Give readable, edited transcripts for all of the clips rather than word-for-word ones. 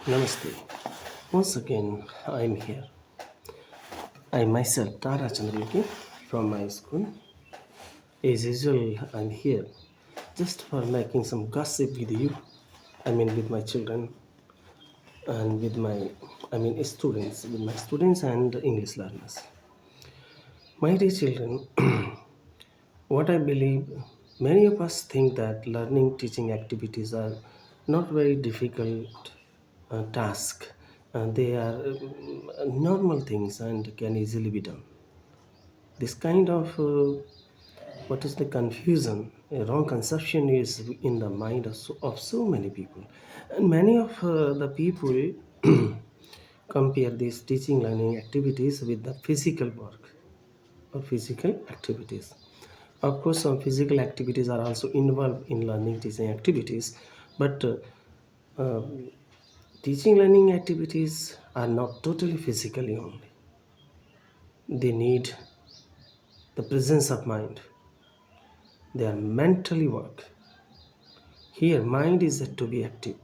Namaste. Once again, I'm here. I myself, Tara Chandra Yogi, from my school. As usual, I'm here just for making some gossip with you. With my children and with my students and English learners. My dear children, what I believe, many of us think that learning teaching activities are not very difficult task. They are normal things and can easily be done. This kind of what is the confusion, a wrong conception is in the mind of so many people, and many of the people compare these teaching learning activities with the physical work or physical activities. Of course, some physical activities are also involved in learning teaching activities, but uh, teaching learning activities are not totally physically only. They need the presence of mind. They are mentally work. Here, mind is to be active.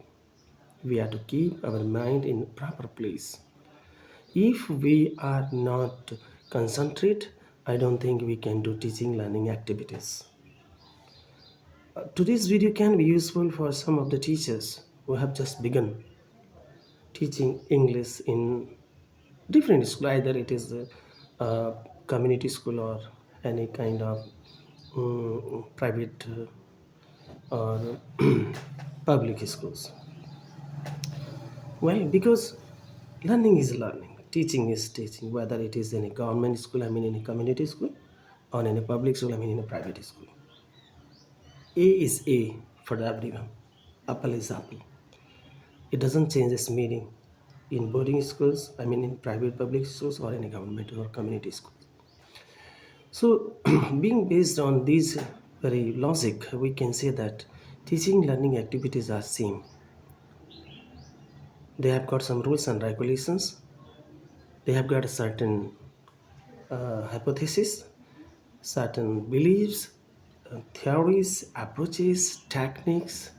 We have to keep our mind in proper place. If we are not concentrate, I don't think we can do teaching learning activities. Today's video can be useful for some of the teachers who have just begun teaching English in different school, either it is a community school or any kind of private or public schools. Well, because learning is learning, teaching is teaching, whether it is in a government school, in a community school, or in a public school, in a private school. A is A for everyone. Apple is apple. It doesn't change its meaning in boarding schools, in private public schools, or in a government or community school. So, being based on these very logic, we can say that teaching learning activities are same. They have got some rules and regulations. They have got a certain hypothesis, certain beliefs, theories, approaches, techniques,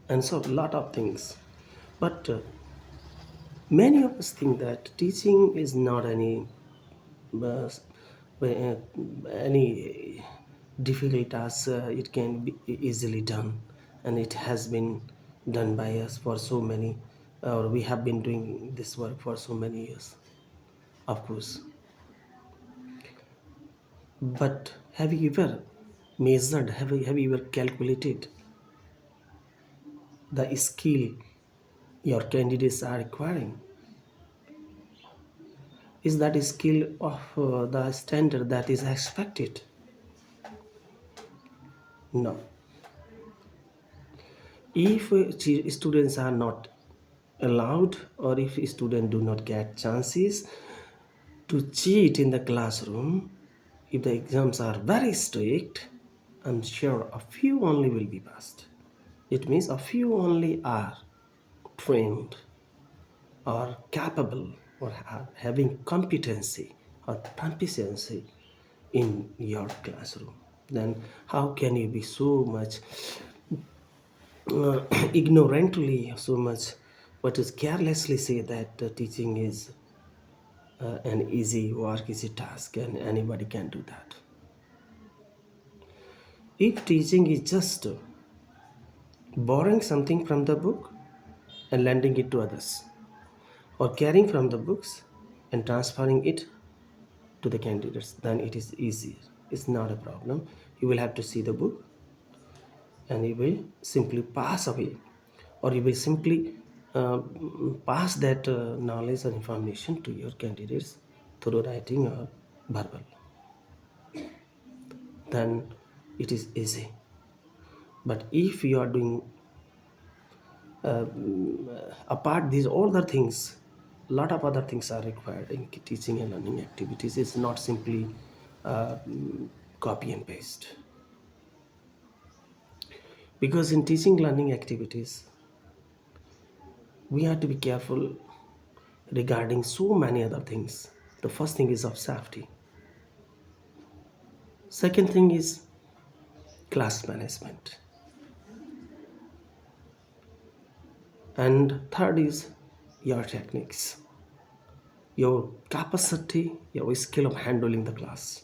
and so a lot of things. But many of us think that teaching is not uh, uh, any difficult task. It can be easily done, and it has been done by us for so many, or we have been doing this work for so many years. Of course, but have you ever measured? Have you ever calculated the skill your candidates are acquiring? Is that skill of the standard that is expected? No. If students are not allowed, or if students do not get chances to cheat in the classroom, if the exams are very strict, I'm sure a few only will be passed. It means a few only are trained or capable or having competency or proficiency in your classroom. Then how can you be so much ignorantly, so much what is carelessly say that teaching is an easy work, easy task, and anybody can do that? If teaching is just borrowing something from the book and lending it to others, or carrying from the books and transferring it to the candidates, then it is easy. It's not a problem. You will have to see the book and you will simply pass away, or you will simply uh, pass that knowledge or information to your candidates through writing or verbal. Then it is easy. But if you are doing uh, apart these all the things, lot of other things are required in teaching and learning activities. It's not simply uh, copy and paste, because in teaching learning activities we have to be careful regarding so many other things. The first thing is of safety, second thing is class management, and third is your techniques, your capacity, your skill of handling the class.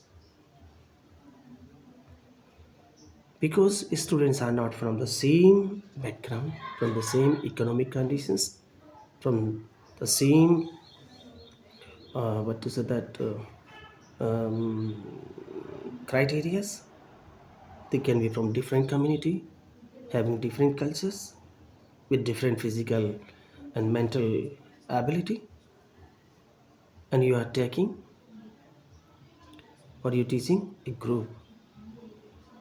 Because students are not from the same background, from the same economic conditions, from the same what to say that criterias. They can be from different community, having different cultures, with different physical and mental ability, and you are taking or you're teaching a group.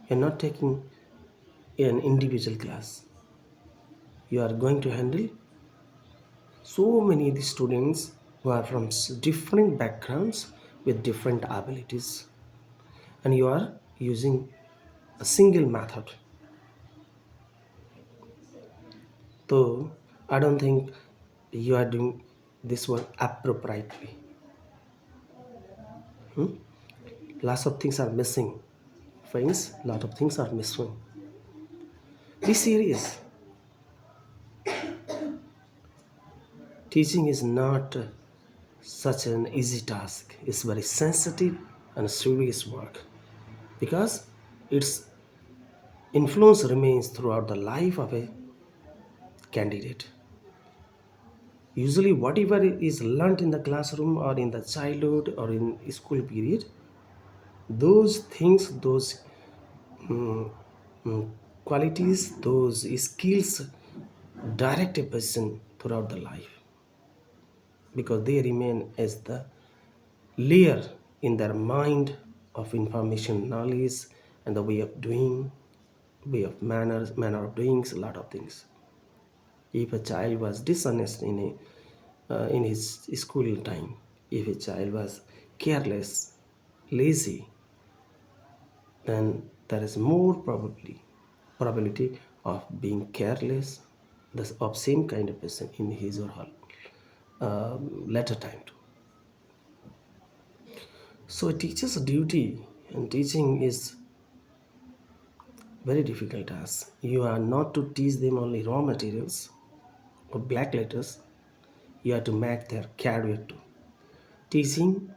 You're not taking an individual class. You are going to handle so many of the students who are from different backgrounds with different abilities, and you are using a single method. So I don't think you are doing this one appropriately. Lots of things are missing, friends. Lot of things are missing. Be serious. Teaching is not such an easy task. It's very sensitive and serious work because its influence remains throughout the life of a candidate. Usually, whatever is learnt in the classroom or in the childhood or in school period, those things, those mm, mm, qualities, those skills direct a person throughout the life because they remain as the layer in their mind of information, knowledge, and the way of doing, way of manners, manner of doing a lot of things. If a child was dishonest in his school time, if a child was careless, lazy, then there is more probability of being careless, of same kind of person in his or her later time too. So a teacher's duty and teaching is very difficult task. You are not to teach them only raw materials or black letters. You have to make their career too. Teaching,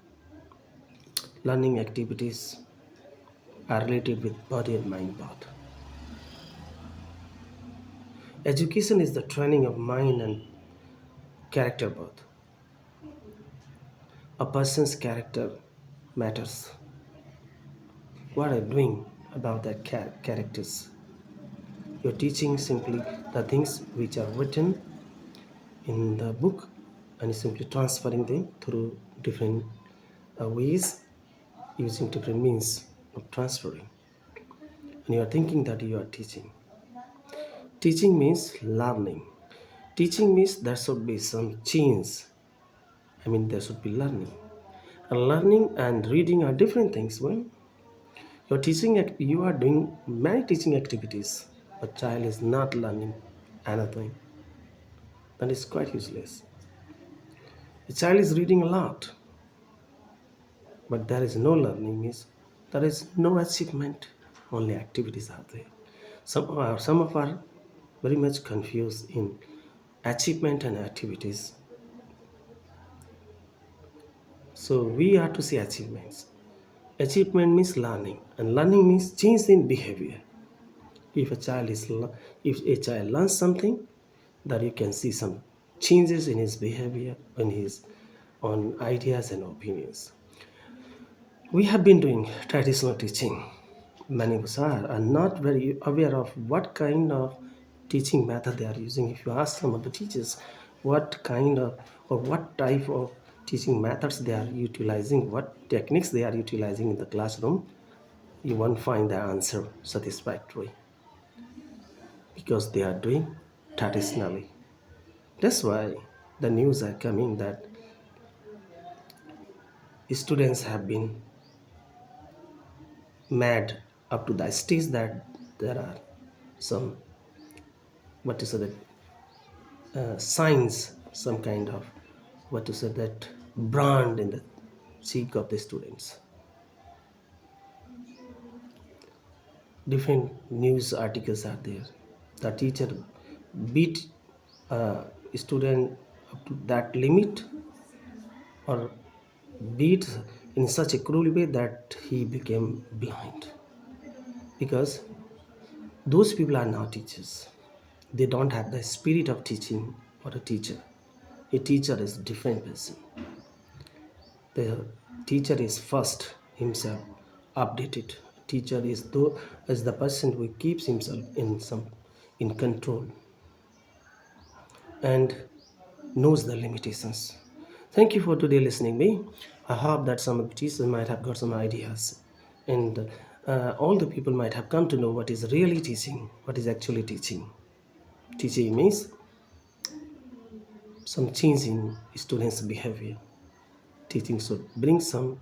learning activities are related with body and mind both. Education is the training of mind and character both. A person's character matters. What are you doing about that characters? You're teaching simply the things which are written in the book and simply transferring them through different ways using different means of transferring. And you are thinking that you are teaching. Teaching means learning. Teaching means there should be some change. I mean, there should be learning. And learning and reading are different things. Well, you are doing many teaching activities, but child is not learning anything. That is quite useless. A child is reading a lot, but there is no learning. Means there is no achievement. Only activities are there. Some of are very much confused in achievement and activities. So we are to see achievements. Achievement means learning, and learning means change in behavior. If a child is if a child learns something, that you can see some changes in his behavior, in his on ideas and opinions. We have been doing traditional teaching. Many of us are not very aware of what kind of teaching method they are using. If you ask some of the teachers what kind of or what type of teaching methods they are utilizing, what techniques they are utilizing in the classroom, you won't find the answer satisfactory because they are doing traditionally. That's why the news are coming that students have been mad up to the stage that there are some what to say that signs, some kind of what to say that brand in the cheek of the students. Different news articles are there. The teacher beat a student up to that limit, or beat in such a cruel way that he became blind. Because those people are not teachers. They don't have the spirit of teaching or a teacher. A teacher is a different person. The teacher is first himself updated. Teacher is the person who keeps himself in control and knows the limitations. Thank you for today listening me. I hope that some of the teachers might have got some ideas, and all the people might have come to know what is really teaching, what is actually teaching. Teaching means some change in students' behavior. Teaching should bring some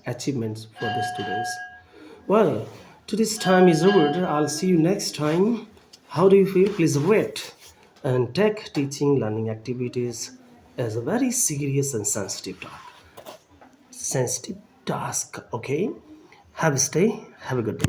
achievements for the students. Well, today's time is over. I'll see you next time. How do you feel? Please rate and take teaching learning activities as a very serious and sensitive task. Okay? Have a stay. Have a good day.